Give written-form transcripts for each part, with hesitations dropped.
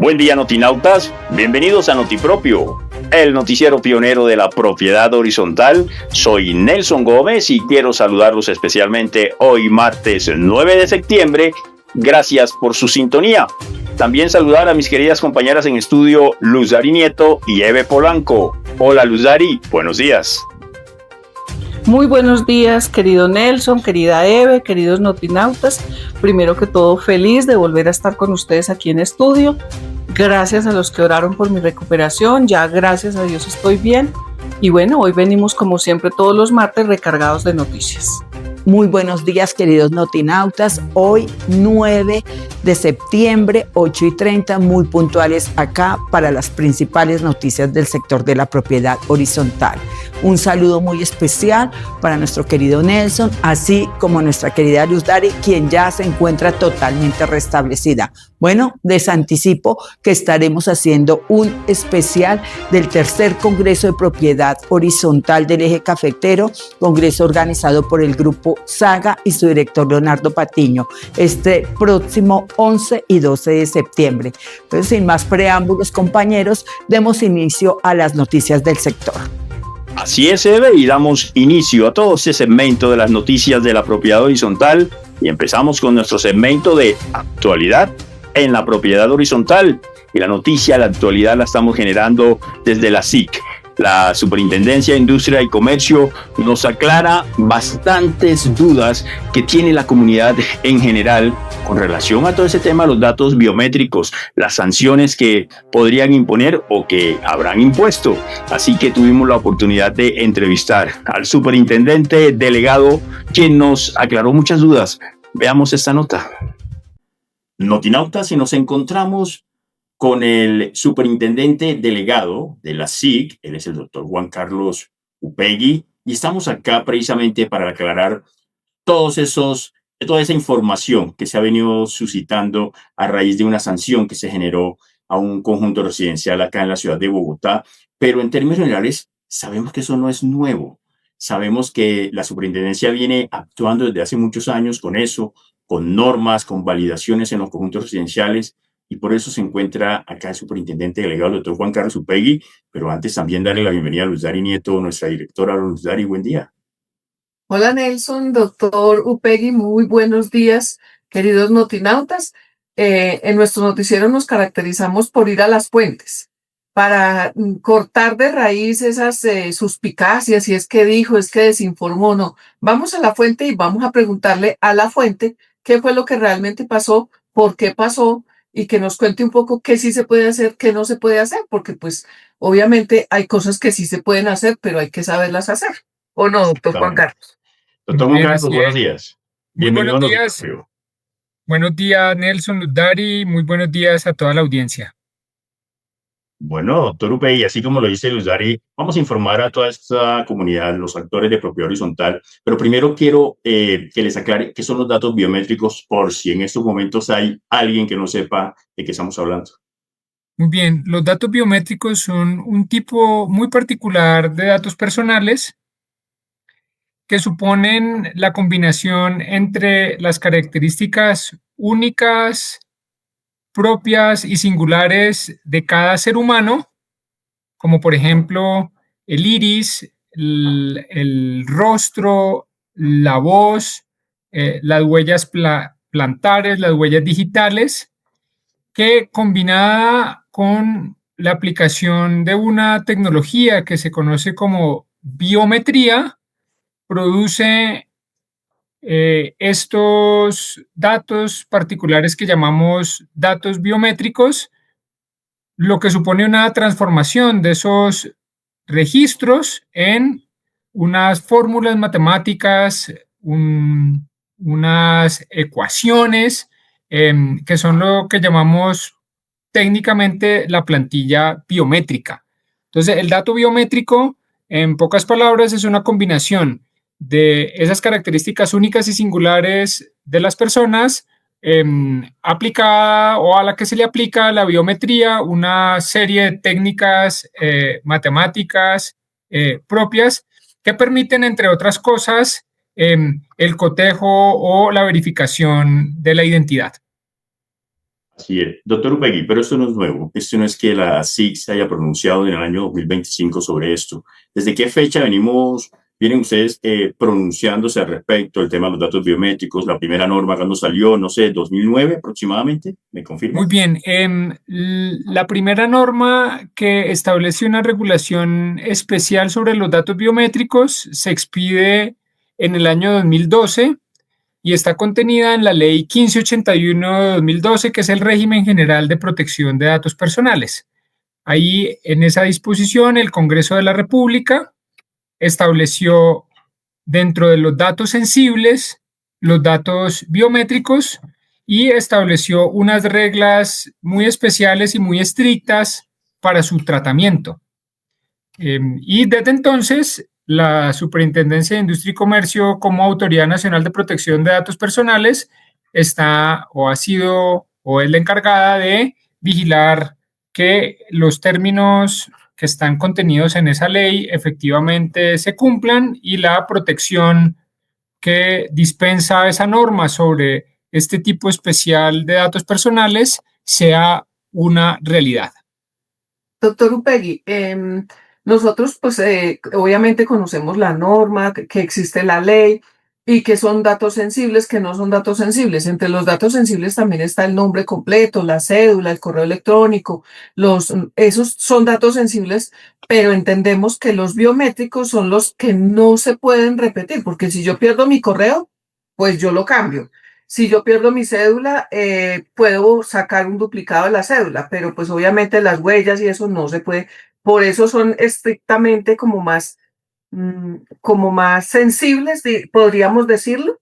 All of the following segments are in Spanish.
Buen día, notinautas. Bienvenidos a Notipropio, el noticiero pionero de la propiedad horizontal. Soy Nelson Gómez y quiero saludarlos especialmente hoy, martes 9 de septiembre. Gracias por su sintonía. También saludar a mis queridas compañeras en estudio, Luz Dari Nieto y Eve Polanco. Hola, Luz Dari, buenos días. Muy buenos días, querido Nelson, querida Eve, queridos notinautas. Primero que todo, feliz de volver a estar con ustedes aquí en estudio. Gracias a los que oraron por mi recuperación. Ya, gracias a Dios, estoy bien. Y bueno, hoy venimos como siempre todos los martes recargados de noticias. Muy buenos días, queridos notinautas. Hoy 9 de septiembre, 8:30, muy puntuales acá para las principales noticias del sector de la propiedad horizontal. Un saludo muy especial para nuestro querido Nelson, así como nuestra querida Luz Dari, quien ya se encuentra totalmente restablecida. Bueno, les anticipo que estaremos haciendo un especial del tercer Congreso de Propiedad Horizontal del Eje Cafetero, congreso organizado por el Grupo Saga y su director Leonardo Patiño, este próximo 11 y 12 de septiembre. Entonces, sin más preámbulos, compañeros, demos inicio a las noticias del sector. Así es, Eve, y damos inicio a todo este segmento de las noticias de la propiedad horizontal y empezamos con nuestro segmento de actualidad en la propiedad horizontal. Y la noticia, la actualidad la estamos generando desde la SIC. La Superintendencia de Industria y Comercio nos aclara bastantes dudas que tiene la comunidad en general con relación a todo ese tema de los datos biométricos, las sanciones que podrían imponer o que habrán impuesto. Así que tuvimos la oportunidad de entrevistar al superintendente delegado, quien nos aclaró muchas dudas. Veamos esta nota. Notinautas, y nos encontramos con el superintendente delegado de la SIC, él es el doctor Juan Carlos Upegui, y estamos acá precisamente para aclarar toda esa información que se ha venido suscitando a raíz de una sanción que se generó a un conjunto residencial acá en la ciudad de Bogotá. Pero en términos generales, sabemos que eso no es nuevo. Sabemos que la superintendencia viene actuando desde hace muchos años con eso, con normas, con validaciones en los conjuntos residenciales, y por eso se encuentra acá el superintendente delegado, el doctor Juan Carlos Upegui. Pero antes también darle la bienvenida a Luz Dari Nieto, nuestra directora. Luz Dari, buen día. Hola Nelson, doctor Upegui, muy buenos días, queridos notinautas. En nuestro noticiero nos caracterizamos por ir a las fuentes para cortar de raíz esas suspicacias, si es que dijo, es que desinformó, no. Vamos a la fuente y vamos a preguntarle a la fuente qué fue lo que realmente pasó, por qué pasó y que nos cuente un poco qué sí se puede hacer, qué no se puede hacer, porque pues obviamente hay cosas que sí se pueden hacer, pero hay que saberlas hacer. ¿O no, doctor Juan Carlos? Doctor Juan Carlos, buenos días. Bienvenido a Notipropio. Buenos días, Nelson, Luz Dari. Muy buenos días a toda la audiencia. Bueno, doctor Upegui, así como lo dice Luz Dari, vamos a informar a toda esta comunidad, los actores de propiedad horizontal, pero primero quiero que les aclare qué son los datos biométricos, por si en estos momentos hay alguien que no sepa de qué estamos hablando. Muy bien, los datos biométricos son un tipo muy particular de datos personales que suponen la combinación entre las características únicas, propias y singulares de cada ser humano, como por ejemplo el iris, el rostro, la voz, las huellas plantares, las huellas digitales, que combinada con la aplicación de una tecnología que se conoce como biometría, produce estos datos particulares que llamamos datos biométricos, lo que supone una transformación de esos registros en unas fórmulas matemáticas, unas ecuaciones, que son lo que llamamos técnicamente la plantilla biométrica. Entonces, el dato biométrico, en pocas palabras, es una combinación de esas características únicas y singulares de las personas, aplicada o a la que se le aplica la biometría, una serie de técnicas matemáticas propias que permiten, entre otras cosas, el cotejo o la verificación de la identidad. Así es. Doctor Upegui, pero esto no es nuevo. Esto no es que la SIC se haya pronunciado en el año 2025 sobre esto. ¿Desde qué fecha vienen ustedes pronunciándose al respecto del tema de los datos biométricos? La primera norma cuando salió, no sé, 2009 aproximadamente, ¿me confirma? Muy bien. La primera norma que establece una regulación especial sobre los datos biométricos se expide en el año 2012 y está contenida en la Ley 1581 de 2012, que es el régimen general de protección de datos personales. Ahí, en esa disposición, el Congreso de la República estableció dentro de los datos sensibles los datos biométricos y estableció unas reglas muy especiales y muy estrictas para su tratamiento. Y desde entonces, la Superintendencia de Industria y Comercio, como Autoridad Nacional de Protección de Datos Personales, está o ha sido o es la encargada de vigilar que los términos que están contenidos en esa ley efectivamente se cumplan y la protección que dispensa esa norma sobre este tipo especial de datos personales sea una realidad. Doctor Upegui, nosotros pues obviamente conocemos la norma, que existe la ley y que son datos sensibles, que no son datos sensibles. Entre los datos sensibles también está el nombre completo, la cédula, el correo electrónico, esos son datos sensibles, pero entendemos que los biométricos son los que no se pueden repetir, porque si yo pierdo mi correo, pues yo lo cambio. Si yo pierdo mi cédula, puedo sacar un duplicado de la cédula, pero pues obviamente las huellas y eso no se puede. Por eso son estrictamente como más sensibles, podríamos decirlo.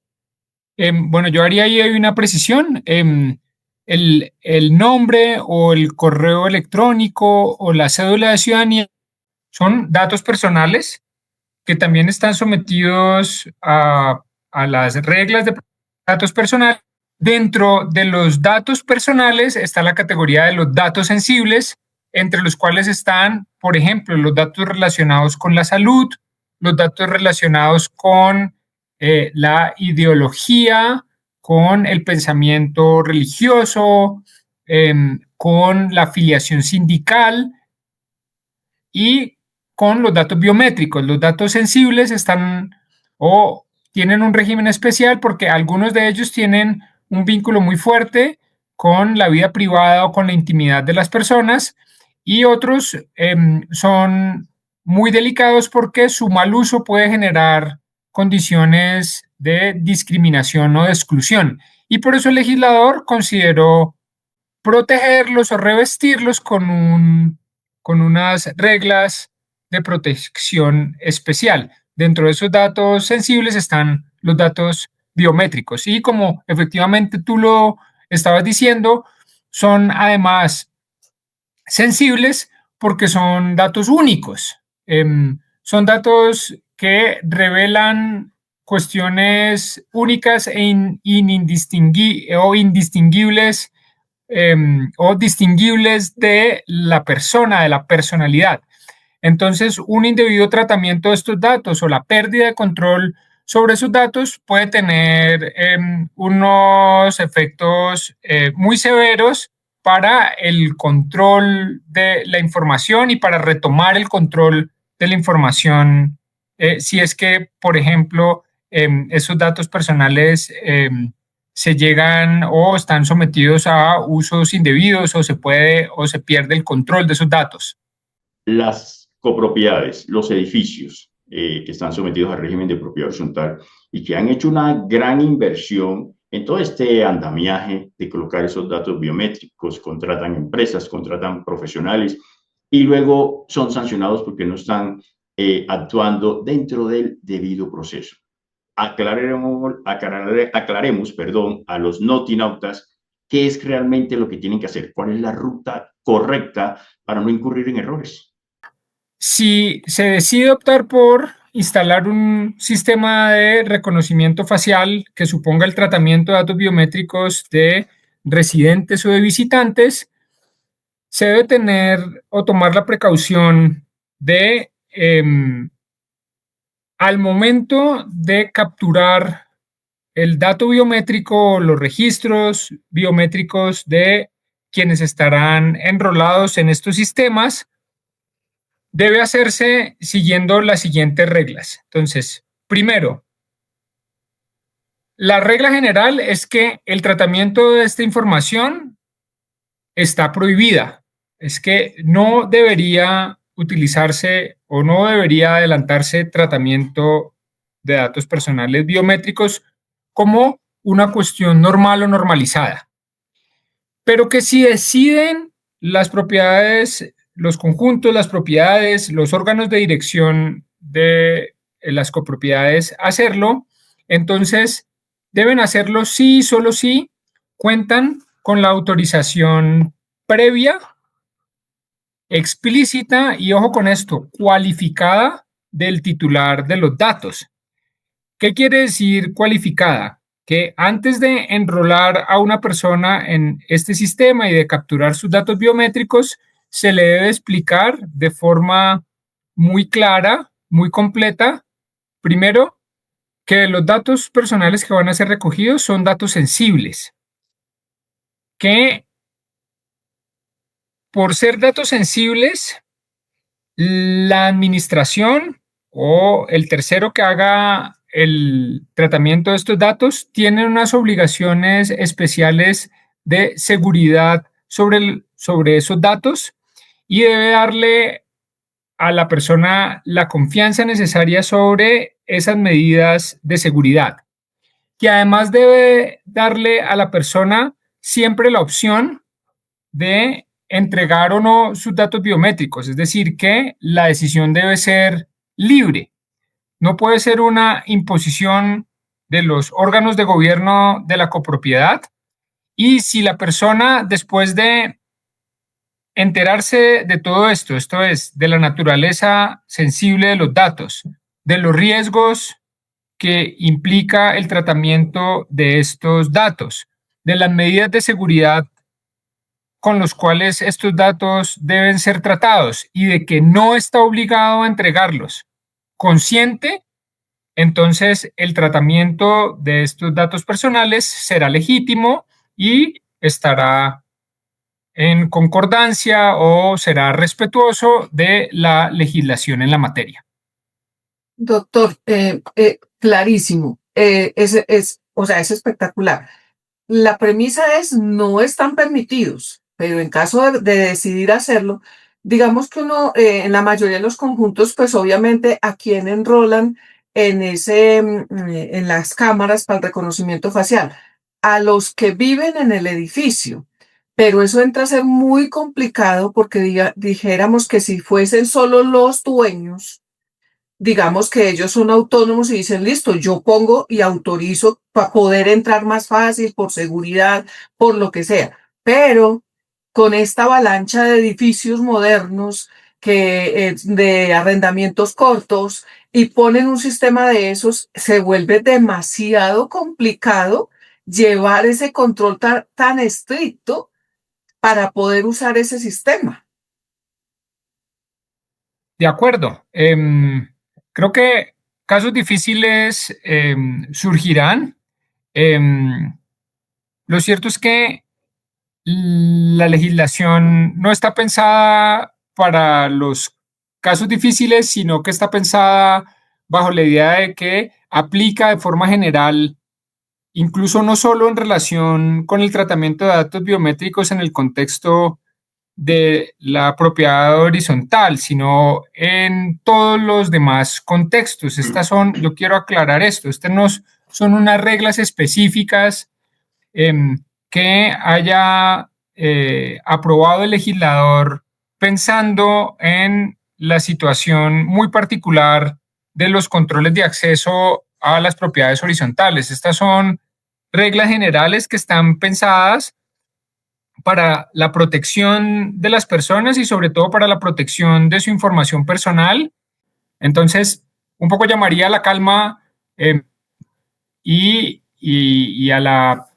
Bueno, yo haría ahí una precisión. El nombre o el correo electrónico o la cédula de ciudadanía son datos personales que también están sometidos a las reglas de datos personales. Dentro de los datos personales está la categoría de los datos sensibles, entre los cuales están, por ejemplo, los datos relacionados con la salud, los datos relacionados con la ideología, con el pensamiento religioso, con la afiliación sindical y con los datos biométricos. Los datos sensibles están o tienen un régimen especial porque algunos de ellos tienen un vínculo muy fuerte con la vida privada o con la intimidad de las personas y otros son muy delicados porque su mal uso puede generar condiciones de discriminación o de exclusión. Y por eso el legislador consideró protegerlos o revestirlos con unas reglas de protección especial. Dentro de esos datos sensibles están los datos biométricos y como efectivamente tú lo estabas diciendo, son además sensibles porque son datos únicos. Son datos que revelan cuestiones únicas e indistinguibles o distinguibles de la persona, de la personalidad. Entonces, un indebido tratamiento de estos datos o la pérdida de control sobre esos datos puede tener unos efectos muy severos para el control de la información y para retomar el control de la información si es que, por ejemplo, esos datos personales se llegan o están sometidos a usos indebidos o se pierde el control de esos datos. Las copropiedades, los edificios que están sometidos al régimen de propiedad horizontal y que han hecho una gran inversión en todo este andamiaje de colocar esos datos biométricos, contratan empresas, contratan profesionales y luego son sancionados porque no están actuando dentro del debido proceso. Aclaremos, a los notinautas qué es realmente lo que tienen que hacer, cuál es la ruta correcta para no incurrir en errores. Si se decide optar por instalar un sistema de reconocimiento facial que suponga el tratamiento de datos biométricos de residentes o de visitantes, se debe tener o tomar la precaución de, al momento de capturar el dato biométrico o los registros biométricos de quienes estarán enrolados en estos sistemas debe hacerse siguiendo las siguientes reglas. Entonces, primero, la regla general es que el tratamiento de esta información está prohibida. Es que no debería utilizarse o no debería adelantarse tratamiento de datos personales biométricos como una cuestión normal o normalizada. Pero que si deciden las propiedades, los conjuntos, las propiedades, los órganos de dirección de las copropiedades hacerlo, entonces deben hacerlo si, solo si cuentan con la autorización previa, explícita y, ojo con esto, cualificada del titular de los datos. ¿Qué quiere decir cualificada? Que antes de enrolar a una persona en este sistema y de capturar sus datos biométricos, se le debe explicar de forma muy clara, muy completa, primero, que los datos personales que van a ser recogidos son datos sensibles, que por ser datos sensibles, la administración o el tercero que haga el tratamiento de estos datos tiene unas obligaciones especiales de seguridad sobre esos datos y debe darle a la persona la confianza necesaria sobre esas medidas de seguridad, que además debe darle a la persona siempre la opción de entregar o no sus datos biométricos, es decir, que la decisión debe ser libre. No puede ser una imposición de los órganos de gobierno de la copropiedad, y si la persona, después de enterarse de todo esto, esto es, de la naturaleza sensible de los datos, de los riesgos que implica el tratamiento de estos datos, de las medidas de seguridad con los cuales estos datos deben ser tratados y de que no está obligado a entregarlos, consciente, entonces el tratamiento de estos datos personales será legítimo y estará en concordancia o será respetuoso de la legislación en la materia. Doctor, clarísimo. O sea, es espectacular. La premisa es no están permitidos, pero en caso de decidir hacerlo, digamos que uno, en la mayoría de los conjuntos, pues obviamente a quién enrolan en las cámaras para el reconocimiento facial, a los que viven en el edificio. Pero eso entra a ser muy complicado porque dijéramos que si fuesen solo los dueños, digamos que ellos son autónomos y dicen, listo, yo pongo y autorizo para poder entrar más fácil, por seguridad, por lo que sea. Pero con esta avalancha de edificios modernos de arrendamientos cortos y ponen un sistema de esos, se vuelve demasiado complicado llevar ese control tan estricto para poder usar ese sistema. De acuerdo. Creo que casos difíciles surgirán. Lo cierto es que la legislación no está pensada para los casos difíciles, sino que está pensada bajo la idea de que aplica de forma general, incluso no solo en relación con el tratamiento de datos biométricos en el contexto de la propiedad horizontal, sino en todos los demás contextos. Yo quiero aclarar esto, estas no son unas reglas específicas que haya aprobado el legislador pensando en la situación muy particular de los controles de acceso a las propiedades horizontales. Estas son reglas generales que están pensadas para la protección de las personas y sobre todo para la protección de su información personal. Entonces, un poco llamaría a la calma y a la,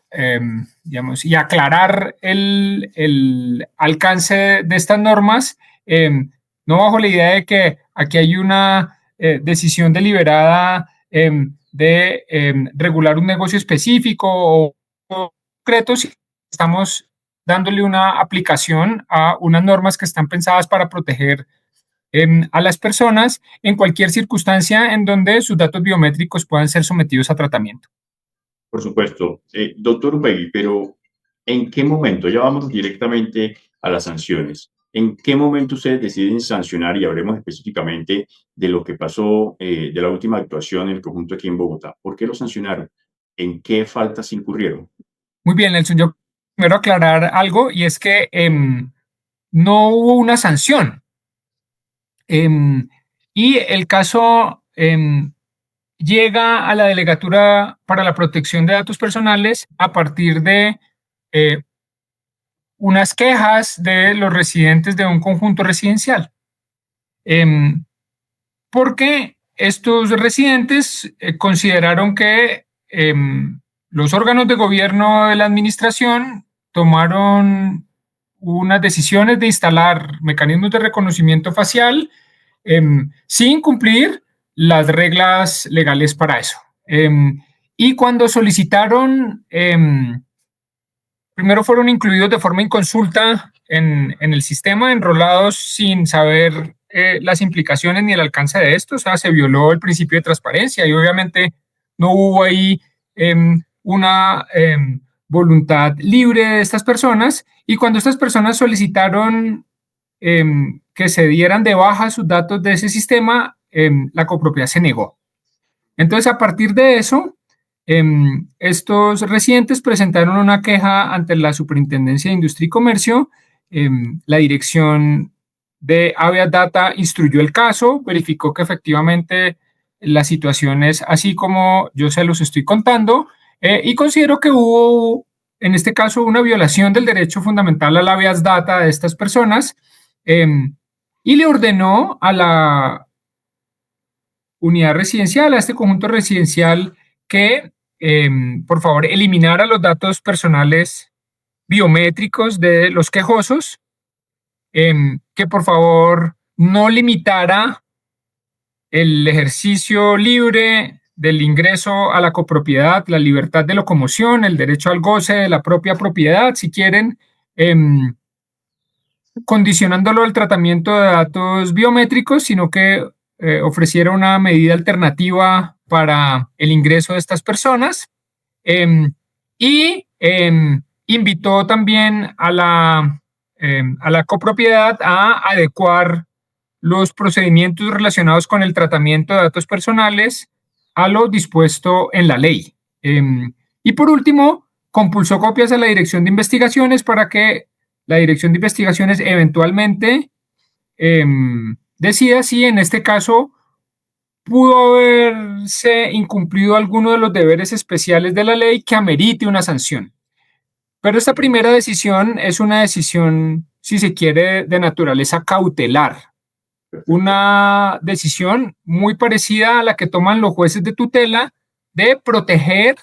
digamos, y aclarar el alcance de estas normas, no bajo la idea de que aquí hay una decisión deliberada de regular un negocio específico o concreto, si estamos dándole una aplicación a unas normas que están pensadas para proteger a las personas en cualquier circunstancia en donde sus datos biométricos puedan ser sometidos a tratamiento. Por supuesto. Doctor Upegui, pero ¿en qué momento? Ya vamos directamente a las sanciones. ¿En qué momento ustedes deciden sancionar? Y hablemos específicamente de lo que pasó, de la última actuación en el conjunto aquí en Bogotá. ¿Por qué lo sancionaron? ¿En qué faltas incurrieron? Muy bien, Nelson. Yo quiero aclarar algo y es que no hubo una sanción. Y el caso llega a la Delegatura para la Protección de Datos Personales a partir de unas quejas de los residentes de un conjunto residencial. Porque estos residentes consideraron que los órganos de gobierno de la administración tomaron unas decisiones de instalar mecanismos de reconocimiento facial sin cumplir las reglas legales para eso. Y cuando solicitaron, primero fueron incluidos de forma inconsulta en el sistema, enrolados sin saber las implicaciones ni el alcance de esto. O sea, se violó el principio de transparencia y obviamente no hubo ahí una voluntad libre de estas personas. Y cuando estas personas solicitaron que se dieran de baja sus datos de ese sistema, la copropiedad se negó. Entonces, a partir de eso, estos residentes presentaron una queja ante la Superintendencia de Industria y Comercio. La dirección de Habeas Data instruyó el caso, verificó que efectivamente la situación es así como yo se los estoy contando, y considero que hubo, en este caso, una violación del derecho fundamental al Habeas Data de estas personas, y le ordenó a la unidad residencial, a este conjunto residencial, que por favor eliminara los datos personales biométricos de los quejosos, que por favor no limitara el ejercicio libre del ingreso a la copropiedad, la libertad de locomoción, el derecho al goce de la propia propiedad, si quieren, condicionándolo al tratamiento de datos biométricos, sino que ofreciera una medida alternativa para el ingreso de estas personas, y invitó también a la copropiedad a adecuar los procedimientos relacionados con el tratamiento de datos personales a lo dispuesto en la ley. Y por último, compulsó copias a la Dirección de Investigaciones para que la Dirección de Investigaciones eventualmente decida si en este caso pudo haberse incumplido alguno de los deberes especiales de la ley que amerite una sanción. Pero esta primera decisión es una decisión, si se quiere, de naturaleza cautelar. Una decisión muy parecida a la que toman los jueces de tutela de proteger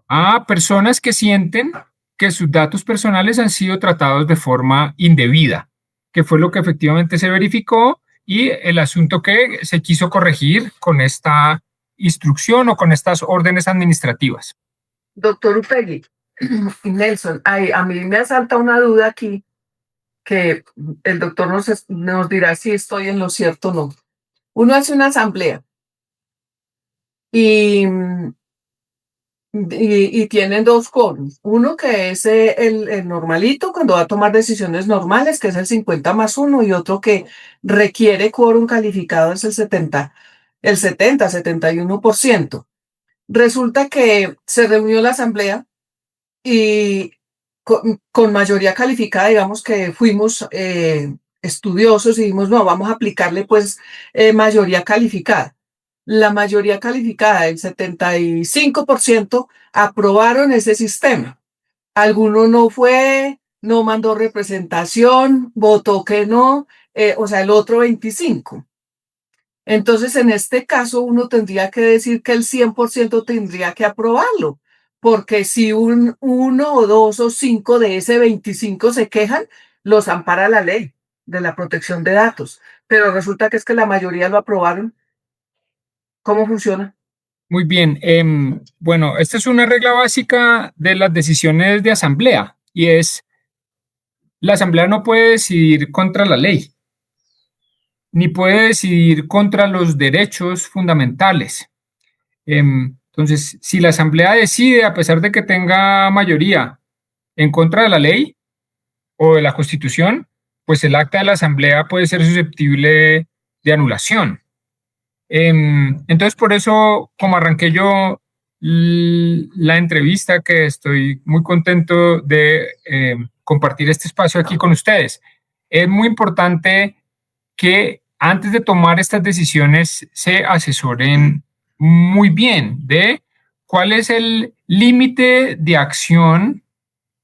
a personas que sienten que sus datos personales han sido tratados de forma indebida, que fue lo que efectivamente se verificó y el asunto que se quiso corregir con esta instrucción o con estas órdenes administrativas. Doctor Upegui, Nelson, a mí me asalta una duda aquí, que el doctor nos dirá si estoy en lo cierto o no. Uno hace una asamblea y tienen dos quórums. Uno que es el normalito, cuando va a tomar decisiones normales, que es el 50+1, y otro que requiere quórum calificado, es el 71%. Resulta que se reunió la asamblea y con mayoría calificada, digamos que fuimos estudiosos y dijimos, no, vamos a aplicarle pues mayoría calificada. La mayoría calificada, el 75%, aprobaron ese sistema. Alguno no fue, no mandó representación, votó que no, o sea, el otro 25%. Entonces, en este caso, uno tendría que decir que el 100% tendría que aprobarlo, porque si uno o dos o cinco de ese 25 se quejan, los ampara la ley de la protección de datos. Pero resulta que es que la mayoría lo aprobaron. ¿Cómo funciona? Muy bien. Bueno, esta es una regla básica de las decisiones de asamblea. y es: la Asamblea no puede decidir contra la ley, ni puede decidir contra los derechos fundamentales. Entonces, si la Asamblea decide, a pesar de que tenga mayoría, en contra de la ley o de la Constitución, pues el acta de la Asamblea puede ser susceptible de anulación. Entonces, por eso, como arranqué yo la entrevista, que estoy muy contento de compartir este espacio aquí con ustedes, es muy importante que antes de tomar estas decisiones se asesoren muy bien de cuál es el límite de acción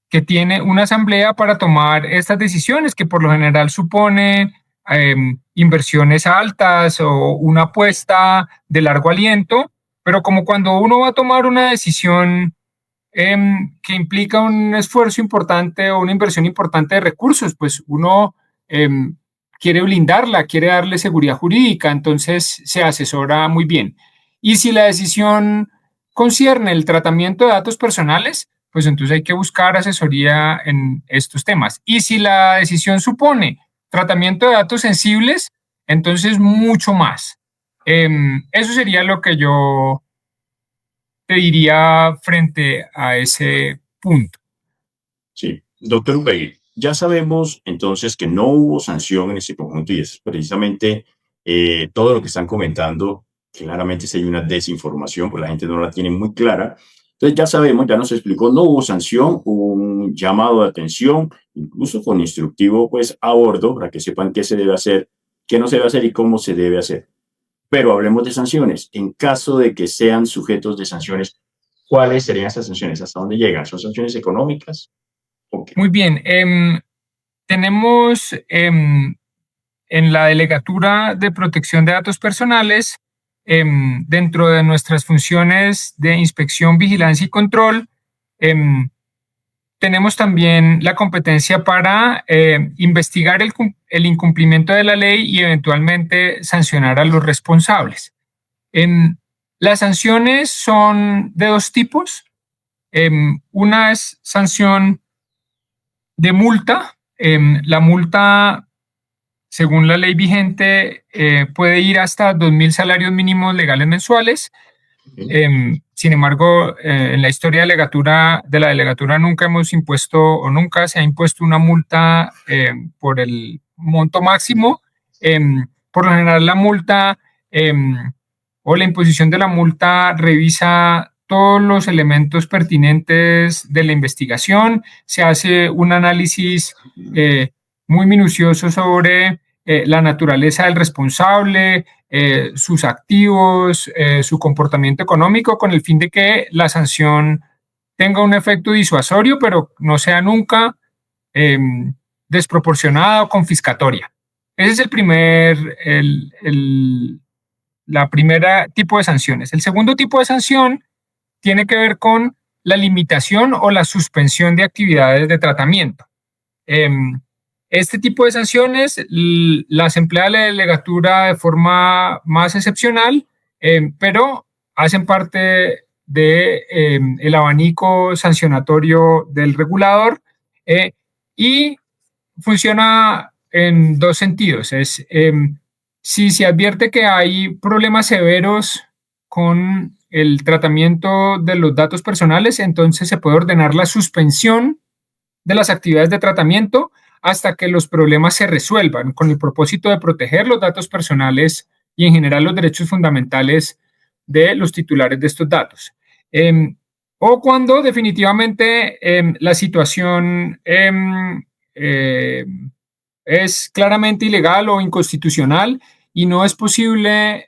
que tiene una asamblea para tomar estas decisiones, que por lo general supone inversiones altas o una apuesta de largo aliento, pero como cuando uno va a tomar una decisión que implica un esfuerzo importante o una inversión importante de recursos, pues uno quiere blindarla, quiere darle seguridad jurídica, entonces se asesora muy bien. Y si la decisión concierne el tratamiento de datos personales, pues entonces hay que buscar asesoría en estos temas. Y si la decisión supone tratamiento de datos sensibles, entonces mucho más. Eso sería lo que yo te diría frente a ese punto. Sí, doctor Upegui, ya sabemos entonces que no hubo sanción en ese conjunto y es precisamente todo lo que están comentando. Claramente si hay una desinformación, pues la gente no la tiene muy clara. Entonces ya sabemos, ya nos explicó, no hubo sanción, hubo un llamado de atención, incluso con instructivo pues a bordo para que sepan qué se debe hacer, qué no se debe hacer y cómo se debe hacer. Pero hablemos de sanciones. En caso de que sean sujetos de sanciones, ¿cuáles serían esas sanciones? ¿Hasta dónde llegan? ¿Son sanciones económicas? Okay. Muy bien. Tenemos en la Delegatura de Protección de Datos Personales, dentro de nuestras funciones de inspección, vigilancia y control, tenemos también la competencia para investigar el incumplimiento de la ley y eventualmente sancionar a los responsables. Las sanciones son de dos tipos. Una es sanción de multa. La multa, según la ley vigente, puede ir hasta 2.000 salarios mínimos legales mensuales. Sin embargo, en la historia de la delegatura nunca hemos impuesto o nunca se ha impuesto una multa por el monto máximo. Por lo general, la multa o la imposición de la multa revisa todos los elementos pertinentes de la investigación, se hace un análisis muy minucioso sobre la naturaleza del responsable, sus activos, su comportamiento económico, con el fin de que la sanción tenga un efecto disuasorio, pero no sea nunca desproporcionada o confiscatoria. Ese es la primera tipo de sanciones. El segundo tipo de sanción tiene que ver con la limitación o la suspensión de actividades de tratamiento. Este tipo de sanciones las emplea la delegatura de forma más excepcional, pero hacen parte del abanico sancionatorio del regulador y funciona en dos sentidos. Si se advierte que hay problemas severos con el tratamiento de los datos personales, entonces se puede ordenar la suspensión de las actividades de tratamiento hasta que los problemas se resuelvan, con el propósito de proteger los datos personales y en general los derechos fundamentales de los titulares de estos datos. O cuando definitivamente la situación es claramente ilegal o inconstitucional y no es posible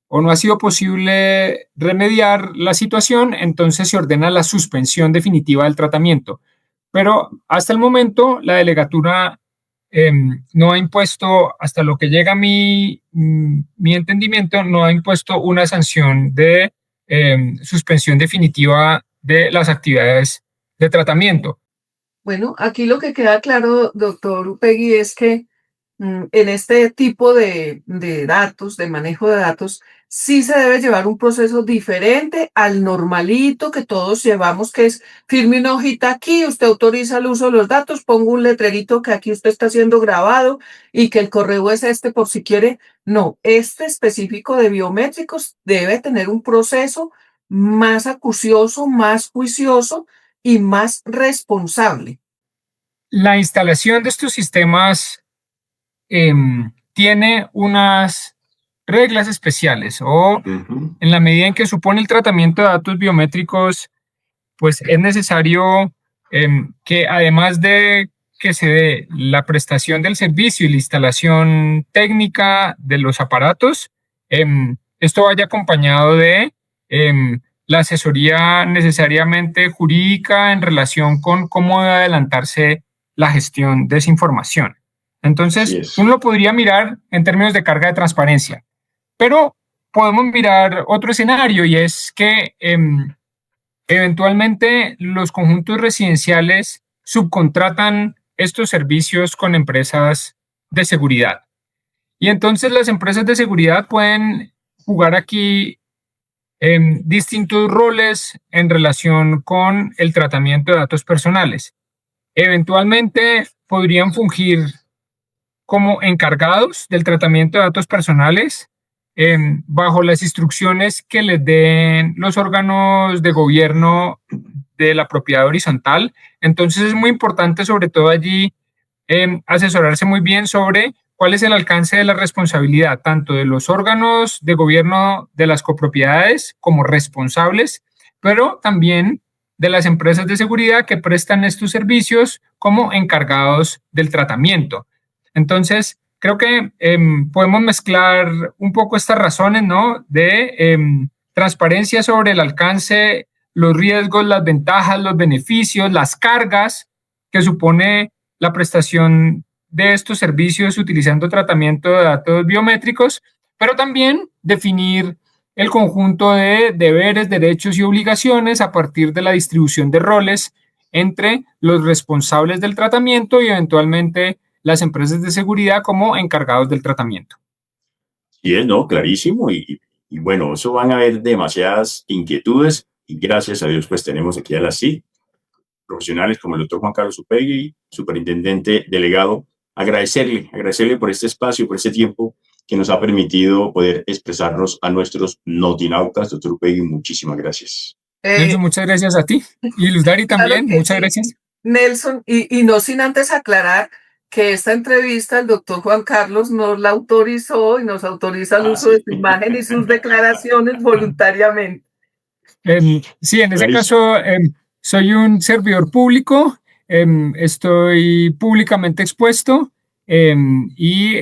o no ha sido posible remediar la situación, entonces se ordena la suspensión definitiva del tratamiento. Pero hasta el momento la delegatura no ha impuesto, hasta lo que llega a mi entendimiento, no ha impuesto una sanción de suspensión definitiva de las actividades de tratamiento. Bueno, aquí lo que queda claro, doctor Upegui, es que en este tipo de datos, de manejo de datos, sí se debe llevar un proceso diferente al normalito que todos llevamos, que es firme una hojita aquí, usted autoriza el uso de los datos, pongo un letrerito que aquí usted está siendo grabado y que el correo es este por si quiere. No, este específico de biométricos debe tener un proceso más acucioso, más juicioso y más responsable. La instalación de estos sistemas tiene unas reglas especiales o en la medida en que supone el tratamiento de datos biométricos, pues es necesario que además de que se dé la prestación del servicio y la instalación técnica de los aparatos, esto vaya acompañado de la asesoría necesariamente jurídica en relación con cómo debe adelantarse la gestión de esa información. Entonces, uno lo podría mirar en términos de carga de transparencia, pero podemos mirar otro escenario y es que eventualmente los conjuntos residenciales subcontratan estos servicios con empresas de seguridad. Y entonces las empresas de seguridad pueden jugar aquí distintos roles en relación con el tratamiento de datos personales. Eventualmente podrían fungir como encargados del tratamiento de datos personales bajo las instrucciones que les den los órganos de gobierno de la propiedad horizontal. Entonces es muy importante, sobre todo allí, asesorarse muy bien sobre cuál es el alcance de la responsabilidad, tanto de los órganos de gobierno de las copropiedades como responsables, pero también de las empresas de seguridad que prestan estos servicios como encargados del tratamiento. Entonces, creo que podemos mezclar un poco estas razones, ¿no? De transparencia sobre el alcance, los riesgos, las ventajas, los beneficios, las cargas que supone la prestación de estos servicios utilizando tratamiento de datos biométricos, pero también definir el conjunto de deberes, derechos y obligaciones a partir de la distribución de roles entre los responsables del tratamiento y eventualmente las empresas de seguridad como encargados del tratamiento. Sí, no, clarísimo. Y bueno, eso van a haber demasiadas inquietudes y gracias a Dios pues tenemos aquí a la CIG, profesionales como el doctor Juan Carlos Upegui, superintendente delegado. Agradecerle por este espacio, por este tiempo que nos ha permitido poder expresarnos a nuestros notinautas. Doctor Upegui, muchísimas gracias. Nelson, muchas gracias a ti. Y Luz Dari también, claro muchas sí, gracias. Nelson, y no sin antes aclarar que esta entrevista el doctor Juan Carlos nos la autorizó y nos autoriza el uso de su imagen y sus declaraciones voluntariamente. Sí, en ese caso soy un servidor público, estoy públicamente expuesto y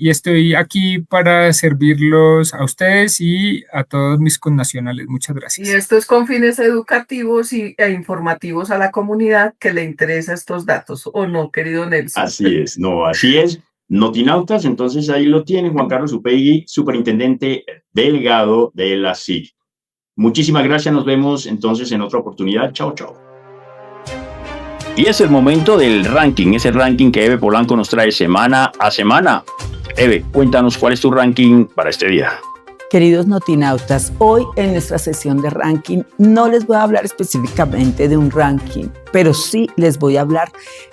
estoy aquí para servirlos a ustedes y a todos mis connacionales. Muchas gracias. Y esto es con fines educativos e informativos a la comunidad que le interesa estos datos, ¿o no, querido Nelson? Así es, no, así es. Notinautas, entonces ahí lo tienen, Juan Carlos Upegui, superintendente delegado de la CIG. Muchísimas gracias, nos vemos entonces en otra oportunidad. Chao, chao. Y es el momento del ranking, ese ranking que Eve Polanco nos trae semana a semana. Eve, cuéntanos cuál es tu ranking para este día. Queridos notinautas, hoy en nuestra sesión de ranking no les voy a hablar específicamente de un ranking, pero sí les voy a hablar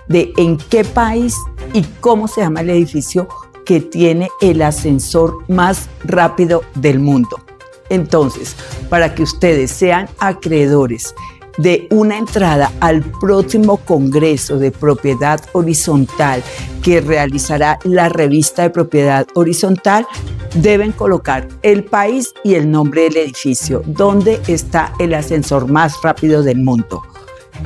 de en qué país y cómo se llama el edificio que tiene el ascensor más rápido del mundo. Entonces, para que ustedes sean acreedores de una entrada al próximo Congreso de Propiedad Horizontal que realizará la revista de Propiedad Horizontal, deben colocar el país y el nombre del edificio, donde está el ascensor más rápido del mundo.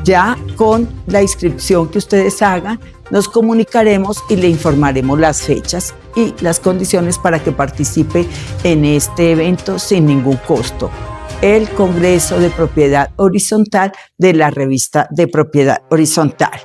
Ya con la inscripción que ustedes hagan, nos comunicaremos y le informaremos las fechas y las condiciones para que participe en este evento sin ningún costo. El Congreso de Propiedad Horizontal de la revista de Propiedad Horizontal.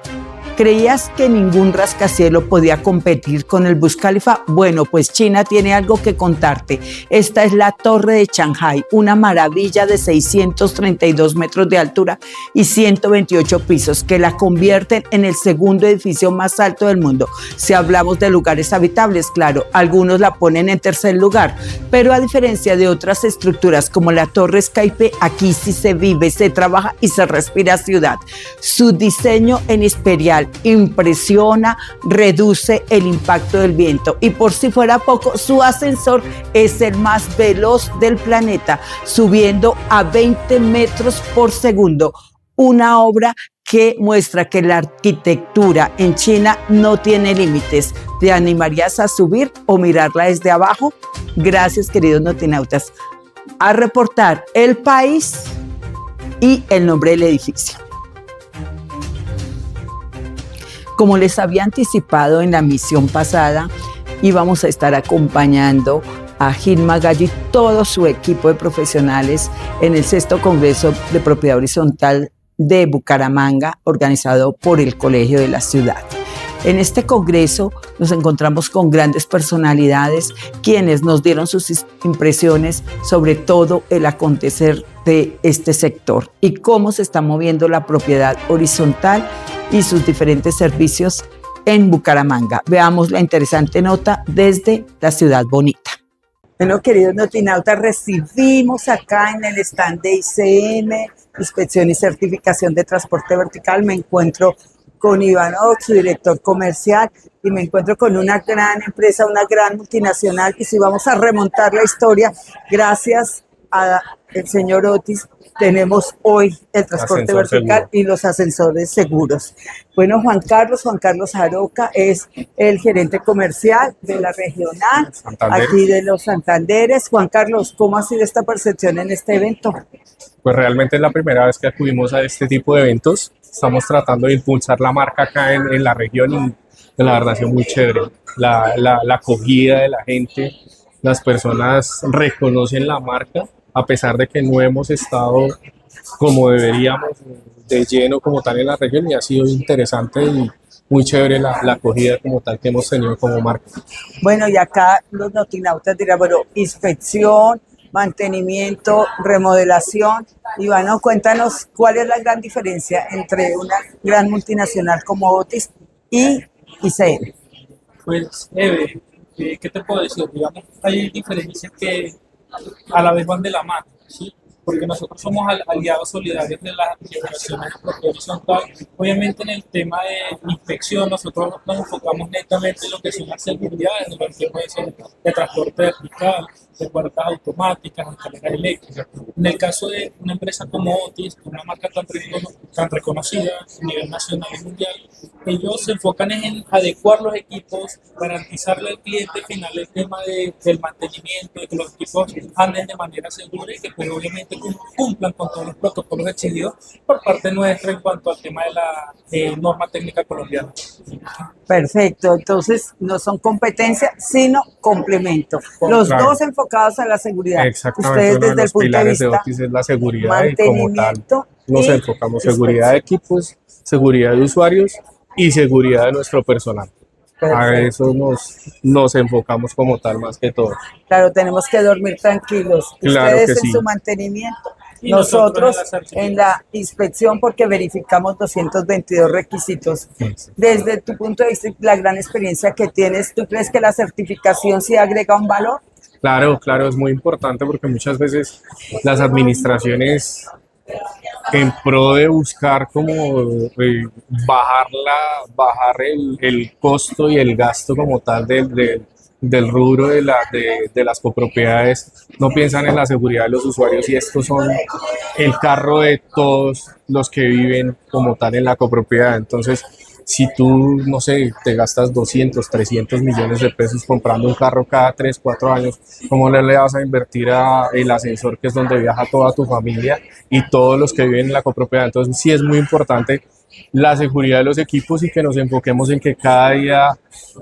¿Creías que ningún rascacielos podía competir con el Burj Khalifa? Bueno, pues China tiene algo que contarte. Esta es la Torre de Shanghái, una maravilla de 632 metros de altura y 128 pisos, que la convierten en el segundo edificio más alto del mundo. Si hablamos de lugares habitables, claro, algunos la ponen en tercer lugar, pero a diferencia de otras estructuras como la Torre Skype, aquí sí se vive, se trabaja y se respira ciudad. Su diseño en espiral impresiona, reduce el impacto del viento y por si fuera poco, su ascensor es el más veloz del planeta, subiendo a 20 metros por segundo. Una obra que muestra que la arquitectura en China no tiene límites. ¿Te animarías a subir o mirarla desde abajo? Gracias, queridos notinautas. A reportar el país y el nombre del edificio. Como les había anticipado en la misión pasada, íbamos a estar acompañando a Gilma Gallo y todo su equipo de profesionales en el 6º Congreso de Propiedad Horizontal de Bucaramanga, organizado por el Colegio de la Ciudad. En este congreso nos encontramos con grandes personalidades quienes nos dieron sus impresiones sobre todo el acontecer de este sector y cómo se está moviendo la propiedad horizontal y sus diferentes servicios en Bucaramanga. Veamos la interesante nota desde la ciudad bonita. Bueno, queridos notinautas, recibimos acá en el stand de ICM, Inspección y Certificación de Transporte Vertical. Me encuentro con Iván Ox, su director comercial, y me encuentro con una gran empresa, una gran multinacional, y si vamos a remontar la historia, gracias al señor Otis, tenemos hoy el transporte vertical seguro y los ascensores seguros. Bueno, Juan Carlos Jaroca es el gerente comercial de la regional, Santander, aquí de los Santanderes. Juan Carlos, ¿cómo ha sido esta percepción en este evento? Pues realmente es la primera vez que acudimos a este tipo de eventos. Estamos tratando de impulsar la marca acá en la región y la verdad es muy chévere. La acogida de la gente, las personas reconocen la marca, a pesar de que no hemos estado como deberíamos de lleno como tal en la región, y ha sido interesante y muy chévere la acogida como tal que hemos tenido como marca. Bueno, y acá los notinautas dirán, bueno, inspección, mantenimiento, remodelación. Iván, cuéntanos cuál es la gran diferencia entre una gran multinacional como Otis y ICM. Pues, Eve, ¿qué te puedo decir? Digamos, hay diferencias que a la vez van de la mano, ¿sí? Porque nosotros somos aliados solidarios de las generaciones de propiedad horizontal. Obviamente en el tema de inspección nosotros nos enfocamos netamente en lo que son las seguridades, en lo que puede ser de transporte vertical, de puertas automáticas, escaleras eléctricas. En el caso de una empresa como Otis, una marca tan reconocida a nivel nacional y mundial, ellos se enfocan en adecuar los equipos, garantizarle al cliente final el tema del mantenimiento, de que los equipos anden de manera segura y que pues, obviamente cumplan con todos los protocolos exigidos por parte nuestra en cuanto al tema de la norma técnica colombiana. Perfecto, entonces no son competencia, sino complemento. Los dos enfocados a la seguridad. Exactamente, ustedes desde el punto de vista de Otis es la seguridad y como tal nos enfocamos seguridad de equipos, seguridad de usuarios y seguridad de nuestro personal. Perfecto. A eso nos enfocamos como tal más que todo. Claro, tenemos que dormir tranquilos. Claro ustedes que en sí. su mantenimiento. Y nosotros en la inspección porque verificamos 222 requisitos. Desde tu punto de vista, la gran experiencia que tienes, ¿tú crees que la certificación sí agrega un valor? Claro, es muy importante porque muchas veces las administraciones en pro de buscar como bajar el costo y el gasto como tal del rubro de las copropiedades, no piensan en la seguridad de los usuarios, y estos son el carro de todos los que viven como tal en la copropiedad. Entonces, si tú, no sé, te gastas 200, 300 millones de pesos comprando un carro cada 3, 4 años, ¿cómo le vas a invertir a el ascensor, que es donde viaja toda tu familia y todos los que viven en la copropiedad? Entonces, sí es muy importante la seguridad de los equipos y que nos enfoquemos en que cada día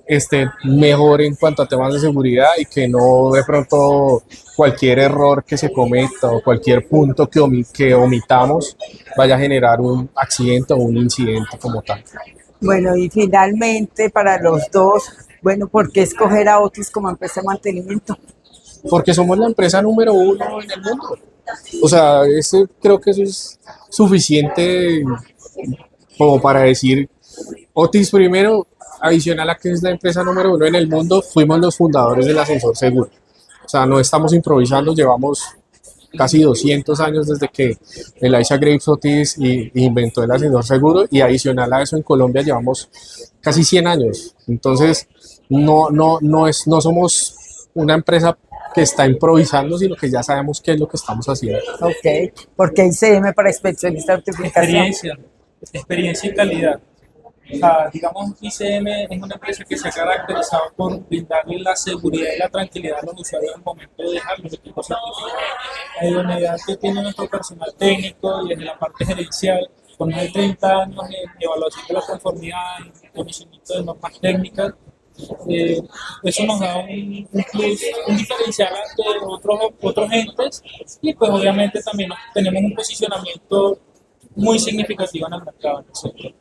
esté mejor en cuanto a temas de seguridad y que no de pronto cualquier error que se cometa o cualquier punto que omitamos vaya a generar un accidente o un incidente como tal. Bueno, y finalmente para los dos, bueno, ¿por qué escoger a Otis como empresa de mantenimiento? Porque somos la empresa número uno en el mundo. O sea, creo que eso es suficiente como para decir, Otis primero, adicional a que es la empresa número uno en el mundo, fuimos los fundadores del ascensor seguro. O sea, no estamos improvisando, llevamos casi 200 años desde que Elisha Graves Otis inventó el ascensor seguro, y adicional a eso en Colombia llevamos casi 100 años. Entonces, no somos una empresa que está improvisando, sino que ya sabemos qué es lo que estamos haciendo. Ok, porque ICM para inspección y certificación. Experiencia y calidad. O sea, digamos, ICM es una empresa que se ha caracterizado por brindarle la seguridad y la tranquilidad a los usuarios al momento de dejar los equipos certificados. La idoneidad que tiene nuestro personal técnico y desde la parte gerencial, con más de 30 años en evaluación de la conformidad, en conocimiento de normas técnicas, eso nos da un plus, un diferencial ante otros entes, y pues obviamente también tenemos un posicionamiento muy significativo en el mercado, en el sector.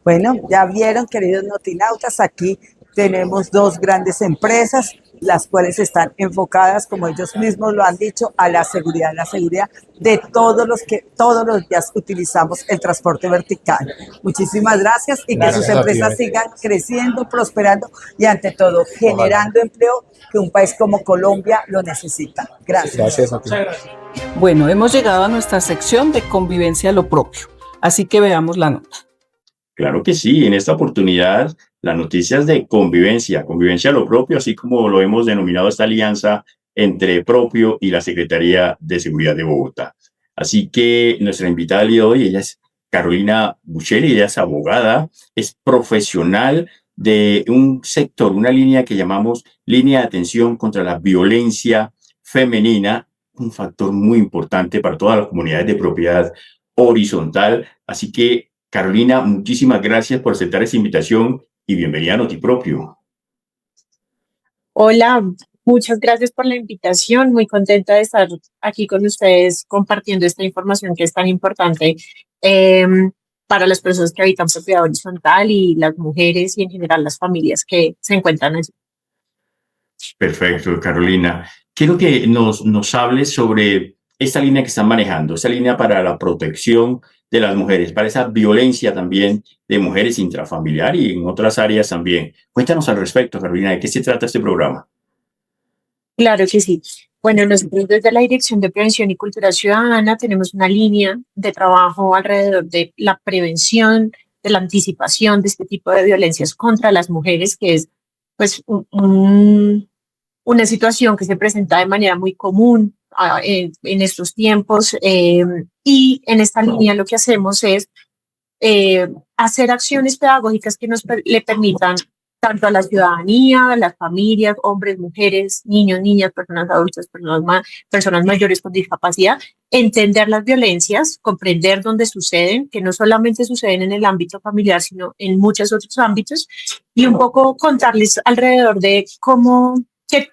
Bueno, ya vieron, queridos notinautas, aquí tenemos dos grandes empresas, las cuales están enfocadas, como ellos mismos lo han dicho, a la seguridad de todos los días utilizamos el transporte vertical. Muchísimas gracias y que sus empresas sigan creciendo, prosperando y ante todo generando empleo, que un país como Colombia lo necesita. Gracias. Gracias a ti. Muchas gracias. Bueno, hemos llegado a nuestra sección de convivencia a lo propio, así que veamos la nota. Claro que sí, en esta oportunidad las noticias de convivencia, convivencia a lo propio, así como lo hemos denominado esta alianza entre Propio y la Secretaría de Seguridad de Bogotá. Así que nuestra invitada del día de hoy, ella es Carolina Buccelli, ella es abogada, es profesional de un sector, una línea que llamamos línea de atención contra la violencia femenina, un factor muy importante para todas las comunidades de propiedad horizontal. Así que Carolina, muchísimas gracias por aceptar esta invitación y bienvenida a Notipropio. Hola, muchas gracias por la invitación. Muy contenta de estar aquí con ustedes compartiendo esta información que es tan importante para las personas que habitan propiedad horizontal y las mujeres y en general las familias que se encuentran allí. Perfecto, Carolina. Quiero que nos hables sobre esta línea que están manejando, esta línea para la protección de las mujeres, para esa violencia también de mujeres intrafamiliar y en otras áreas también. Cuéntanos al respecto, Carolina, ¿de qué se trata este programa? Claro que sí. Bueno, nosotros desde la Dirección de Prevención y Cultura Ciudadana tenemos una línea de trabajo alrededor de la prevención, de la anticipación de este tipo de violencias contra las mujeres, que es pues una situación que se presenta de manera muy común en estos tiempos, y en esta línea lo que hacemos es hacer acciones pedagógicas que le permitan tanto a la ciudadanía, a las familias, hombres, mujeres, niños, niñas, personas adultas, personas mayores con discapacidad, entender las violencias, comprender dónde suceden, que no solamente suceden en el ámbito familiar, sino en muchos otros ámbitos, y un poco contarles alrededor de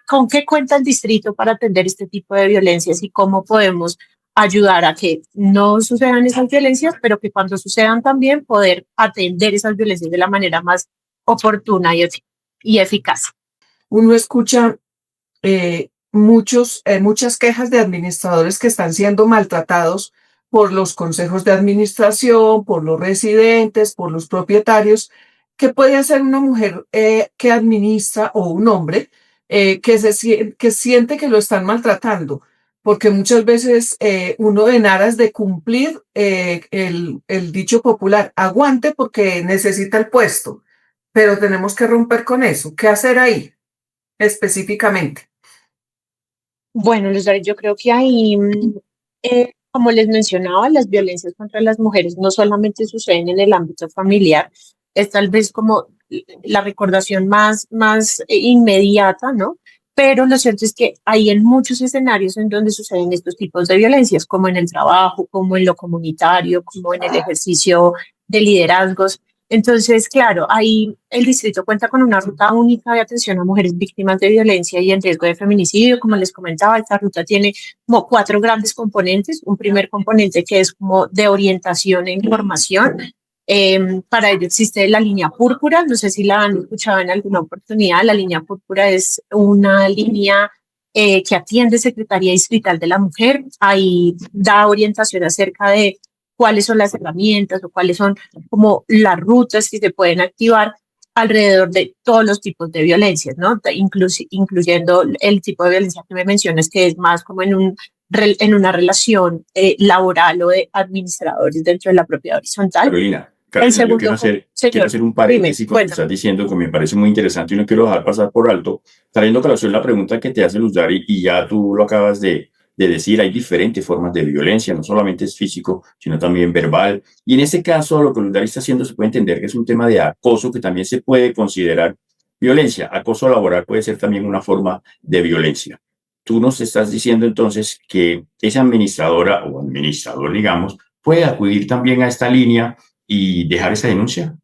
con qué cuenta el distrito para atender este tipo de violencias y cómo podemos ayudar a que no sucedan esas violencias, pero que cuando sucedan también poder atender esas violencias de la manera más oportuna y eficaz. Uno escucha muchas quejas de administradores que están siendo maltratados por los consejos de administración, por los residentes, por los propietarios. ¿Qué puede hacer una mujer que administra o un hombre que siente que lo están maltratando? Porque muchas veces uno en aras de cumplir el dicho popular, aguante porque necesita el puesto, pero tenemos que romper con eso. ¿Qué hacer ahí específicamente? Bueno, yo creo que ahí, como les mencionaba, las violencias contra las mujeres no solamente suceden en el ámbito familiar, es tal vez como la recordación más inmediata, ¿no? Pero lo cierto es que hay en muchos escenarios en donde suceden estos tipos de violencias, como en el trabajo, como en lo comunitario, como en el ejercicio de liderazgos. Entonces, claro, ahí el distrito cuenta con una ruta única de atención a mujeres víctimas de violencia y en riesgo de feminicidio. Como les comentaba, esta ruta tiene como 4 grandes componentes. Un primer componente que es como de orientación e información, Para ello existe la línea púrpura, no sé si la han escuchado en alguna oportunidad. La línea púrpura es una línea que atiende Secretaría Distrital de la Mujer. Ahí da orientación acerca de cuáles son las herramientas o cuáles son como las rutas que se pueden activar alrededor de todos los tipos de violencias, ¿no? Incluyendo el tipo de violencia que me mencionas, que es más como en una relación laboral o de administradores dentro de la propiedad horizontal. Carolina, El yo segundo, quiero hacer un dime, paréntesis con lo que cuéntame. estás diciendo, que me parece muy interesante y no quiero dejar pasar por alto, trayendo a colación la pregunta que te hace Luz Dari, y ya tú lo acabas de decir, hay diferentes formas de violencia, no solamente es físico, sino también verbal. Y en este caso, lo que Luz Dari está haciendo se puede entender que es un tema de acoso que también se puede considerar violencia. Acoso laboral puede ser también una forma de violencia. Tú nos estás diciendo entonces que esa administradora o administrador, digamos, puede acudir también a esta línea y dejar esa denuncia.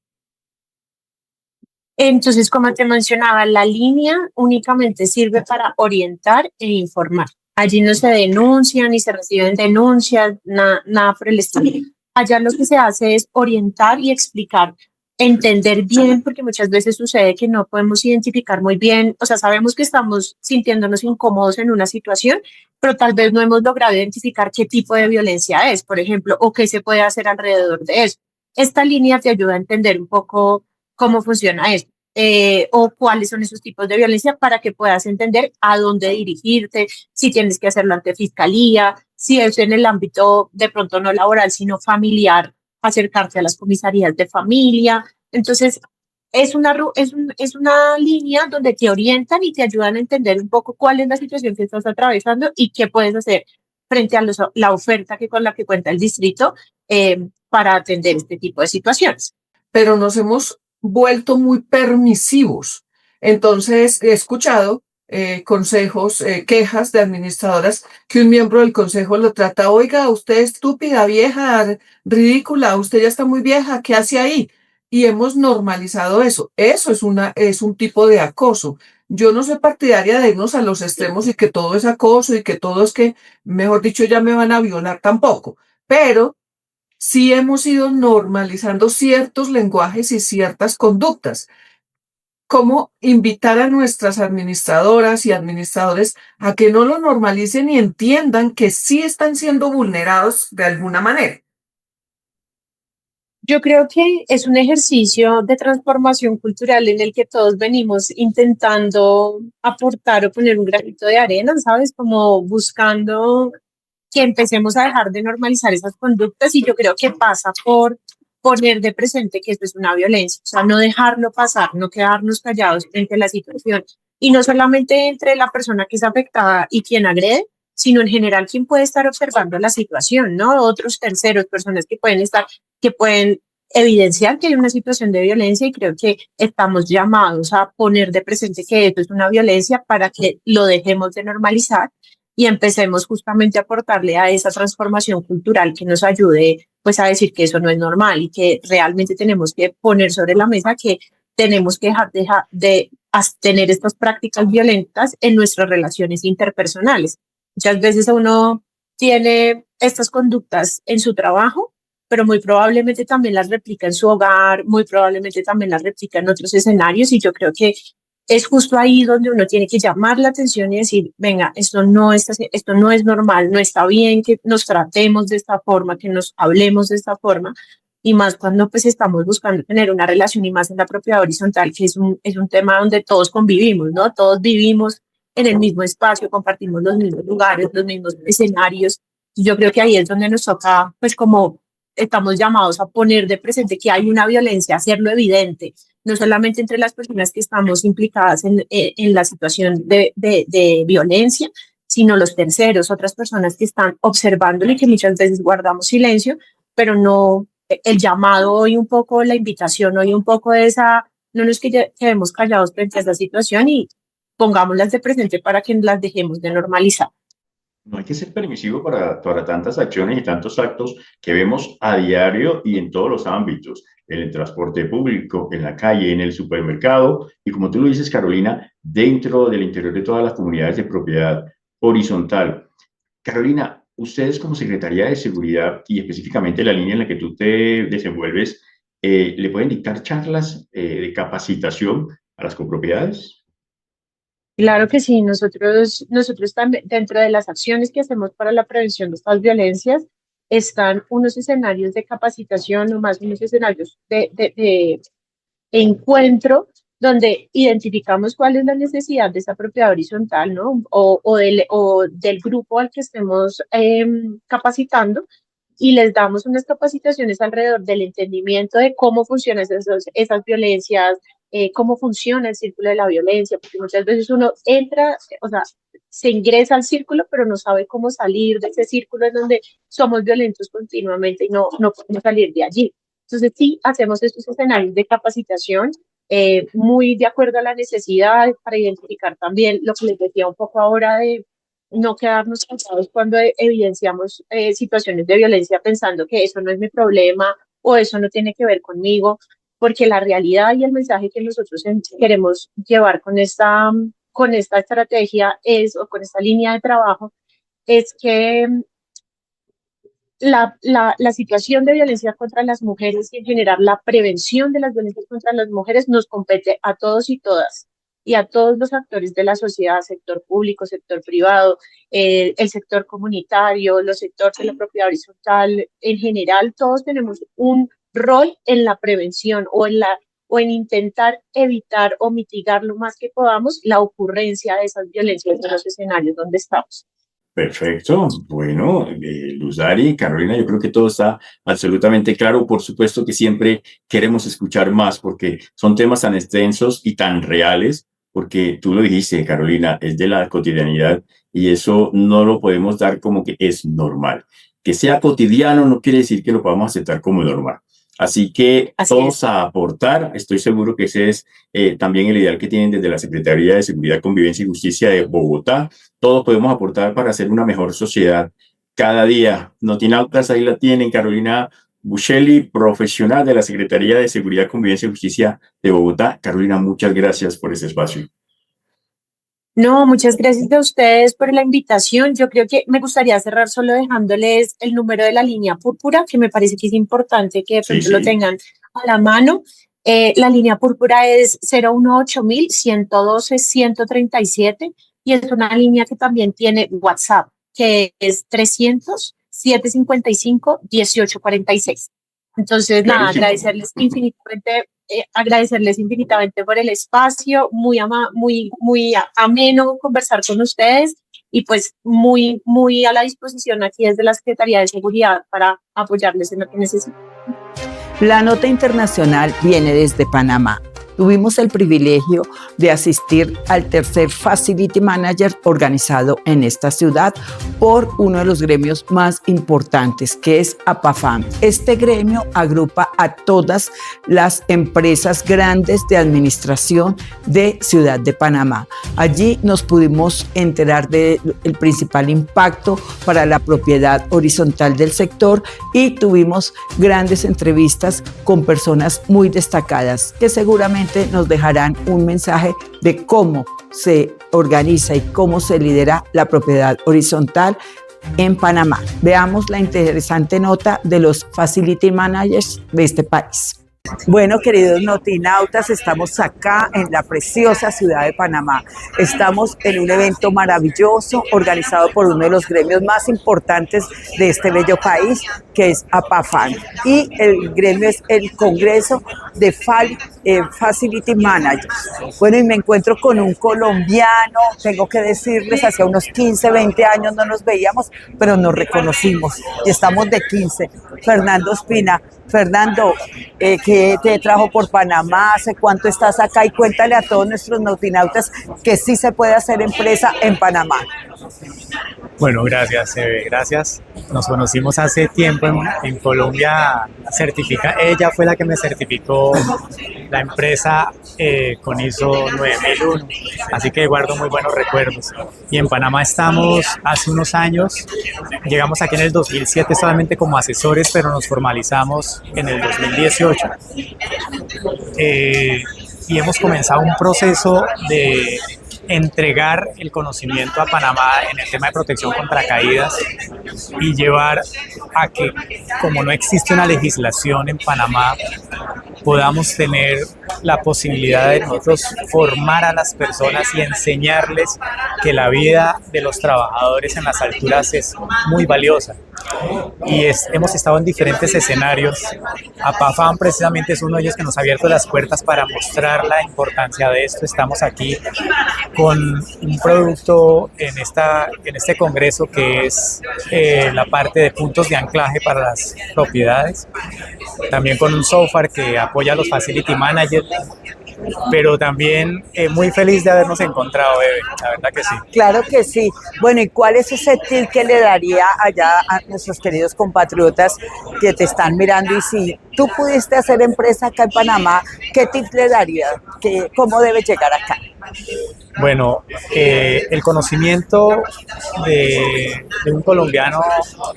Entonces, como te mencionaba, la línea únicamente sirve para orientar e informar. Allí no se denuncian ni se reciben denuncias, nada por el estilo. Allá lo que se hace es orientar y explicar, entender bien, porque muchas veces sucede que no podemos identificar muy bien, o sea, sabemos que estamos sintiéndonos incómodos en una situación, pero tal vez no hemos logrado identificar qué tipo de violencia es, por ejemplo, o qué se puede hacer alrededor de eso. Esta línea te ayuda a entender un poco cómo funciona esto, o cuáles son esos tipos de violencia para que puedas entender a dónde dirigirte, si tienes que hacerlo ante fiscalía, si es en el ámbito de pronto no laboral, sino familiar, acercarte a las comisarías de familia. Entonces, es una línea donde te orientan y te ayudan a entender un poco cuál es la situación que estás atravesando y qué puedes hacer frente a la oferta con la que cuenta el distrito para atender este tipo de situaciones. Pero nos hemos vuelto muy permisivos. Entonces, he escuchado consejos, quejas de administradoras que un miembro del consejo lo trata, oiga, usted es estúpida, vieja, ridícula, usted ya está muy vieja, ¿qué hace ahí? Y hemos normalizado eso. Eso es un tipo de acoso. Yo no soy partidaria de irnos a los extremos y que todo es acoso y que todo es que, mejor dicho, ya me van a violar tampoco. Pero sí hemos ido normalizando ciertos lenguajes y ciertas conductas. ¿Cómo invitar a nuestras administradoras y administradores a que no lo normalicen y entiendan que sí están siendo vulnerados de alguna manera? Yo creo que es un ejercicio de transformación cultural en el que todos venimos intentando aportar o poner un granito de arena, ¿sabes? Como buscando que empecemos a dejar de normalizar esas conductas, y yo creo que pasa por poner de presente que esto es una violencia, o sea, no dejarlo pasar, no quedarnos callados frente a la situación, y no solamente entre la persona que es afectada y quien agrede, sino en general quien puede estar observando la situación, ¿no? Otros terceros, personas que pueden evidenciar que hay una situación de violencia, y creo que estamos llamados a poner de presente que esto es una violencia para que lo dejemos de normalizar y empecemos justamente a aportarle a esa transformación cultural que nos ayude pues a decir que eso no es normal y que realmente tenemos que poner sobre la mesa que tenemos que dejar de tener estas prácticas violentas en nuestras relaciones interpersonales. Muchas veces uno tiene estas conductas en su trabajo, pero muy probablemente también las replica en su hogar, muy probablemente también las replica en otros escenarios, y yo creo que es justo ahí donde uno tiene que llamar la atención y decir, venga, esto no es normal, no está bien que nos tratemos de esta forma, que nos hablemos de esta forma, y más cuando pues estamos buscando tener una relación, y más en la propiedad horizontal, que es un tema donde todos convivimos, ¿no? Todos vivimos en el mismo espacio, compartimos los mismos lugares, los mismos escenarios. Yo creo que ahí es donde nos toca, pues como estamos llamados a poner de presente que hay una violencia, hacerlo evidente, no solamente entre las personas que estamos implicadas en la situación de violencia, sino los terceros, otras personas que están observándolo y que muchas veces guardamos silencio, pero no, el llamado hoy un poco, la invitación hoy un poco de esa, no nos quedemos callados frente a esta situación y pongámoslas de presente para que las dejemos de normalizar. No hay que ser permisivo para tantas acciones y tantos actos que vemos a diario y en todos los ámbitos, en el transporte público, en la calle, en el supermercado y, como tú lo dices, Carolina, dentro del interior de todas las comunidades de propiedad horizontal. Carolina, ustedes como Secretaría de Seguridad y específicamente la línea en la que tú te desenvuelves, ¿le pueden dictar charlas de capacitación a las copropiedades? Claro que sí, nosotros también, dentro de las acciones que hacemos para la prevención de estas violencias, están unos escenarios de capacitación, o más unos escenarios de encuentro, donde identificamos cuál es la necesidad de esa propiedad horizontal, ¿no? O del grupo al que estemos capacitando, y les damos unas capacitaciones alrededor del entendimiento de cómo funcionan esas violencias, cómo funciona el círculo de la violencia, porque muchas veces uno entra, o sea, se ingresa al círculo, pero no sabe cómo salir de ese círculo en donde somos violentos continuamente y no podemos salir de allí. Entonces, sí, hacemos estos escenarios de capacitación muy de acuerdo a la necesidad, para identificar también lo que les decía un poco ahora de no quedarnos cansados cuando evidenciamos situaciones de violencia pensando que eso no es mi problema o eso no tiene que ver conmigo, porque la realidad y el mensaje que nosotros queremos llevar con esta estrategia o con esta línea de trabajo es que la situación de violencia contra las mujeres y en general la prevención de las violencias contra las mujeres nos compete a todos y todas y a todos los actores de la sociedad, sector público, sector privado, el sector comunitario, los sectores de la propiedad horizontal, en general todos tenemos un rol en la prevención o en intentar evitar o mitigar lo más que podamos la ocurrencia de esas violencias en los escenarios donde estamos. Perfecto. Bueno, Luz Dari, Carolina, yo creo que todo está absolutamente claro. Por supuesto que siempre queremos escuchar más porque son temas tan extensos y tan reales, porque tú lo dijiste, Carolina, es de la cotidianidad y eso no lo podemos dar como que es normal. Que sea cotidiano no quiere decir que lo podamos aceptar como normal. Así que todos a aportar. Estoy seguro que ese es también el ideal que tienen desde la Secretaría de Seguridad, Convivencia y Justicia de Bogotá. Todos podemos aportar para hacer una mejor sociedad cada día. Notinautas, ahí la tienen, Carolina Buccelli, profesional de la Secretaría de Seguridad, Convivencia y Justicia de Bogotá. Carolina, muchas gracias por ese espacio. No, muchas gracias a ustedes por la invitación. Yo creo que me gustaría cerrar solo dejándoles el número de la línea púrpura, que me parece que es importante que de pronto lo tengan a la mano. La línea púrpura es 018-112-137 y es una línea que también tiene WhatsApp, que es 300-755-1846. Entonces, nada, agradecerles infinitamente por el espacio, muy ameno conversar con ustedes y pues muy a la disposición aquí desde la Secretaría de Seguridad para apoyarles en lo que necesiten. La nota internacional viene desde Panamá. Tuvimos el privilegio de asistir al tercer Facility Manager organizado en esta ciudad por uno de los gremios más importantes, que es APAFAM. Este gremio agrupa a todas las empresas grandes de administración de Ciudad de Panamá. Allí nos pudimos enterar del principal impacto para la propiedad horizontal del sector y tuvimos grandes entrevistas con personas muy destacadas que seguramente nos dejarán un mensaje de cómo se organiza y cómo se lidera la propiedad horizontal en Panamá. Veamos la interesante nota de los Facility Managers de este país. Bueno, queridos notinautas, estamos acá en la preciosa ciudad de Panamá. Estamos en un evento maravilloso organizado por uno de los gremios más importantes de este bello país, que es APAFAM. Y el gremio es el Congreso de Facility Managers. Bueno, y me encuentro con un colombiano, tengo que decirles, hace unos 15, 20 años no nos veíamos, pero nos reconocimos y estamos de 15. Fernando Espina. Fernando, ¿qué te trajo por Panamá? ¿Hace cuánto estás acá? Y cuéntale a todos nuestros nautinautas que sí se puede hacer empresa en Panamá. Bueno, gracias, gracias. Nos conocimos hace tiempo en Colombia. Ella fue la que me certificó la empresa con ISO 9001, así que guardo muy buenos recuerdos. Y en Panamá estamos hace unos años, llegamos aquí en el 2007 solamente como asesores, pero nos formalizamos en el 2018. Y hemos comenzado un proceso de entregar el conocimiento a Panamá en el tema de protección contra caídas y llevar a que, como no existe una legislación en Panamá, podamos tener la posibilidad de nosotros formar a las personas y enseñarles que la vida de los trabajadores en las alturas es muy valiosa. Y hemos estado en diferentes escenarios. APAFAM precisamente es uno de ellos que nos ha abierto las puertas para mostrar la importancia de esto. Estamos aquí con un producto en este congreso que es la parte de puntos de anclaje para las propiedades. También con un software que apoya a los facility managers, pero también muy feliz de habernos encontrado, Eve, la verdad que sí. Claro que sí. Bueno, ¿y cuál es ese tip que le daría allá a nuestros queridos compatriotas que te están mirando? Y si tú pudiste hacer empresa acá en Panamá, ¿qué tip le daría? ¿Cómo debe llegar acá? Bueno, el conocimiento de un colombiano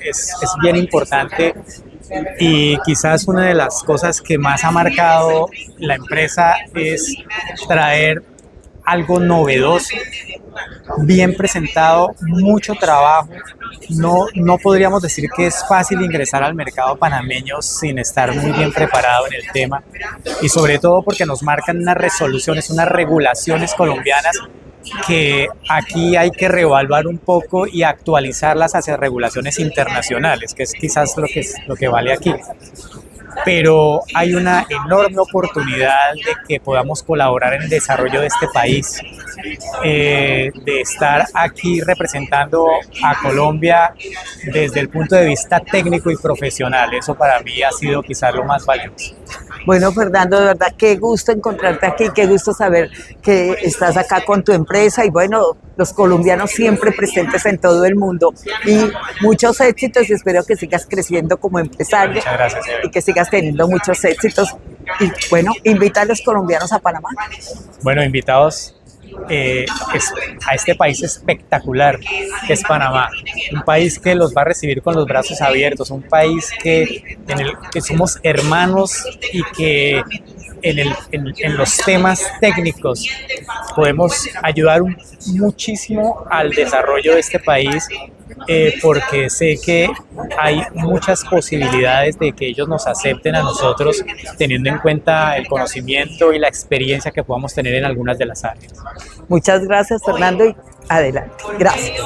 es bien importante. Y quizás una de las cosas que más ha marcado la empresa es traer algo novedoso, bien presentado, mucho trabajo. No podríamos decir que es fácil ingresar al mercado panameño sin estar muy bien preparado en el tema, y sobre todo porque nos marcan unas resoluciones, unas regulaciones colombianas que aquí hay que reevaluar un poco y actualizarlas hacia regulaciones internacionales, que es quizás lo que vale aquí. Pero hay una enorme oportunidad de que podamos colaborar en el desarrollo de este país, de estar aquí representando a Colombia desde el punto de vista técnico y profesional. Eso para mí ha sido quizás lo más valioso. Bueno, Fernando, de verdad, qué gusto encontrarte aquí, qué gusto saber que estás acá con tu empresa y bueno, los colombianos siempre presentes en todo el mundo y muchos éxitos y espero que sigas creciendo como empresario. Muchas gracias, Eve. Y que sigas teniendo muchos éxitos y bueno, invita a los colombianos a Panamá. Bueno, invitados a este país espectacular que es Panamá, un país que los va a recibir con los brazos abiertos, un país en el que somos hermanos y que en los temas técnicos podemos ayudar muchísimo al desarrollo de este país, porque sé que hay muchas posibilidades de que ellos nos acepten a nosotros teniendo en cuenta el conocimiento y la experiencia que podamos tener en algunas de las áreas. Muchas gracias, Fernando, y adelante. Gracias.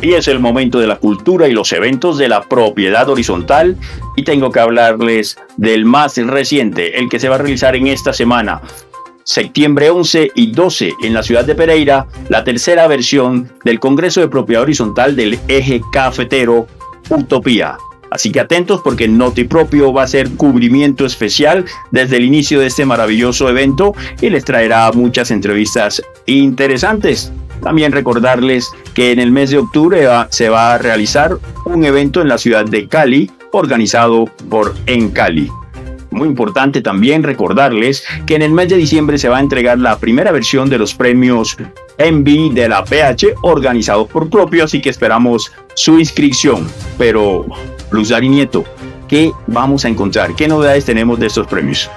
Y es el momento de la cultura y los eventos de la propiedad horizontal y tengo que hablarles del más reciente, el que se va a realizar en esta semana. Septiembre 11 y 12 en la ciudad de Pereira, la tercera versión del Congreso de Propiedad Horizontal del Eje Cafetero Utopía. Así que atentos porque Notipropio va a hacer cubrimiento especial desde el inicio de este maravilloso evento y les traerá muchas entrevistas interesantes. También recordarles que en el mes de octubre se va a realizar un evento en la ciudad de Cali organizado por Encali. Muy importante también recordarles que en el mes de diciembre se va a entregar la primera versión de los premios Envy de la PH organizados por Propio, así que esperamos su inscripción. Pero, Luz Dari Nieto, ¿qué vamos a encontrar? ¿Qué novedades tenemos de estos premios?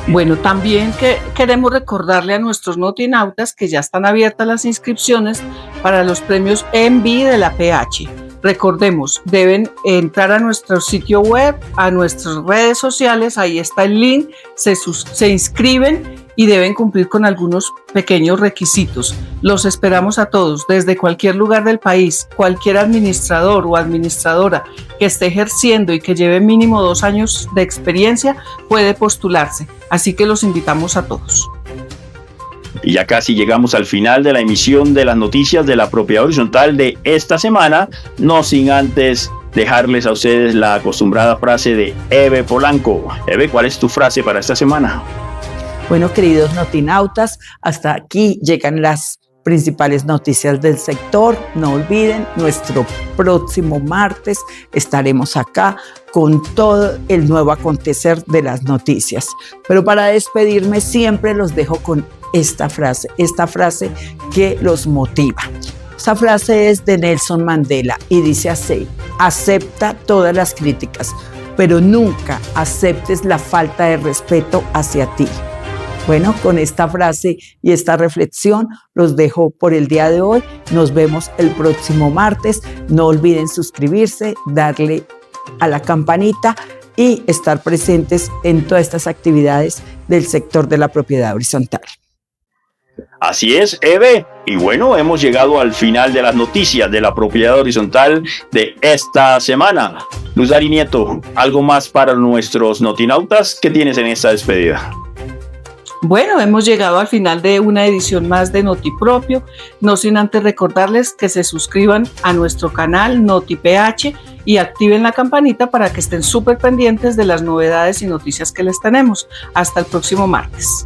Bueno, también queremos recordarle a nuestros notinautas que ya están abiertas las inscripciones para los premios Envy de la PH. Recordemos, deben entrar a nuestro sitio web, a nuestras redes sociales, ahí está el link, se inscriben y deben cumplir con algunos pequeños requisitos. Los esperamos a todos, desde cualquier lugar del país, cualquier administrador o administradora que esté ejerciendo y que lleve mínimo 2 años de experiencia puede postularse, así que los invitamos a todos. Y ya casi llegamos al final de la emisión de las noticias de la propiedad horizontal de esta semana, no sin antes dejarles a ustedes la acostumbrada frase de Eve Polanco. Eve, ¿cuál es tu frase para esta semana? Bueno, queridos notinautas, hasta aquí llegan las principales noticias del sector. No olviden, nuestro próximo martes estaremos acá con todo el nuevo acontecer de las noticias. Pero para despedirme siempre los dejo con esta frase que los motiva. Esta frase es de Nelson Mandela y dice así: acepta todas las críticas, pero nunca aceptes la falta de respeto hacia ti. Bueno, con esta frase y esta reflexión los dejo por el día de hoy. Nos vemos el próximo martes. No olviden suscribirse, darle a la campanita y estar presentes en todas estas actividades del sector de la propiedad horizontal. Así es, Eve. Y bueno, hemos llegado al final de las noticias de la propiedad horizontal de esta semana. Luz Dari Nieto, ¿algo más para nuestros notinautas? ¿Qué tienes en esta despedida? Bueno, hemos llegado al final de una edición más de NotiPropio, no sin antes recordarles que se suscriban a nuestro canal NotiPH y activen la campanita para que estén súper pendientes de las novedades y noticias que les tenemos. Hasta el próximo martes.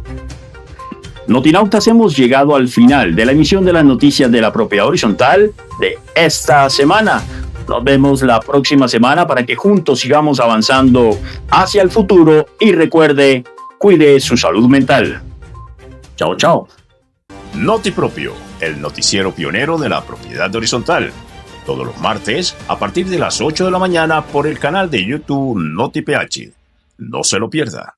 Notinautas, hemos llegado al final de la emisión de las noticias de la propiedad horizontal de esta semana. Nos vemos la próxima semana para que juntos sigamos avanzando hacia el futuro y recuerde, cuide su salud mental. Chao, chao. NotiPropio, el noticiero pionero de la propiedad horizontal. Todos los martes a partir de las 8 de la mañana por el canal de YouTube NotiPH. No se lo pierda.